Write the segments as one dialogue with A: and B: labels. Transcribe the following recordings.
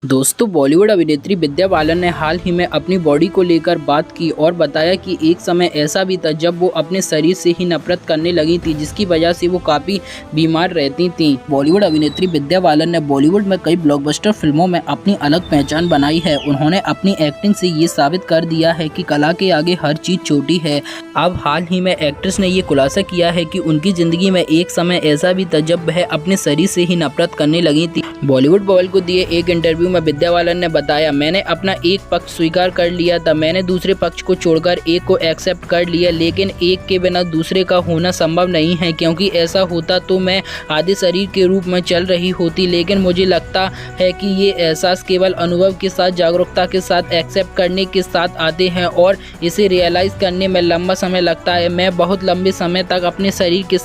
A: दोस्तों, बॉलीवुड अभिनेत्री विद्या बालन ने हाल ही में अपनी बॉडी को लेकर बात की और बताया कि एक समय ऐसा भी था जब वो अपने शरीर से ही नफरत करने लगी थी, जिसकी वजह से वो काफ़ी बीमार रहती थीं। बॉलीवुड अभिनेत्री विद्या बालन ने बॉलीवुड में कई ब्लॉकबस्टर फिल्मों में अपनी अलग पहचान बनाई है। उन्होंने अपनी एक्टिंग से ये साबित कर दिया है कि कला के आगे हर चीज़ छोटी है। अब हाल ही में एक्ट्रेस ने ये खुलासा किया है कि उनकी ज़िंदगी में एक समय ऐसा भी था जब वह अपने शरीर से ही नफरत करने लगी थी। बॉलीवुड बॉय को दिए एक इंटरव्यू में विद्या बालन ने बताया, मैंने अपना एक पक्ष स्वीकार कर लिया था, मैंने दूसरे पक्ष को छोड़कर एक को एक्सेप्ट कर लिया, लेकिन एक के बिना दूसरे का होना संभव नहीं है, क्योंकि ऐसा होता तो मैं आधे शरीर के रूप में चल रही होती। लेकिन मुझे लगता है कि ये एहसास केवल अनुभव के साथ, जागरूकता के साथ, एक्सेप्ट करने के साथ आते हैं और इसे रियलाइज करने में लंबा समय लगता है। मैं बहुत लंबे समय तक अपने शरीर के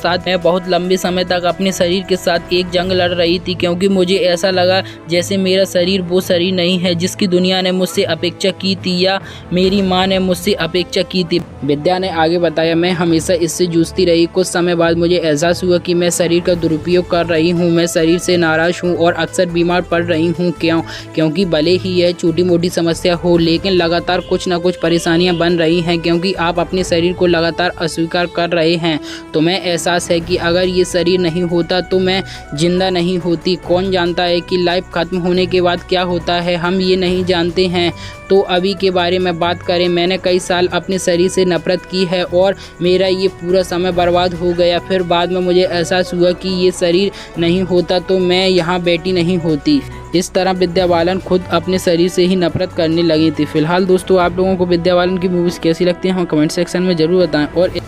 A: साथ एक जंग लड़ रही थी, क्योंकि मुझे ऐसा लगा जैसे मेरा शरीर वो शरीर नहीं है जिसकी दुनिया ने मुझसे अपेक्षा की थी या मेरी माँ ने मुझसे अपेक्षा की थी। विद्या ने आगे बताया, मैं हमेशा इससे जूझती रही। कुछ समय बाद मुझे एहसास हुआ कि मैं शरीर का दुरुपयोग कर रही हूँ, मैं शरीर से नाराज हूँ और अक्सर बीमार पड़ रही हूँ। क्योंकि भले ही यह छोटी मोटी समस्या हो, लेकिन लगातार कुछ ना कुछ परेशानियाँ बन रही हैं, क्योंकि आप अपने शरीर को लगातार अस्वीकार कर रहे हैं। तो मैं एहसास है कि अगर ये शरीर नहीं होता तो मैं जिंदा नहीं होती। कौन जानता है कि लाइफ खत्म होने के बाद क्या होता है, हम ये नहीं जानते हैं। तो अभी के बारे में बात करें, मैंने कई साल अपने शरीर से नफरत की है और मेरा ये पूरा समय बर्बाद हो गया। फिर बाद में मुझे एहसास हुआ कि ये शरीर नहीं होता तो मैं यहाँ बैठी नहीं होती। इस तरह विद्या बालन खुद अपने शरीर से ही नफरत करने लगी थी। फिलहाल दोस्तों, आप लोगों को विद्या बालन की मूवीज़ कैसी लगती हैं, हम कमेंट सेक्शन में ज़रूर बताएं। और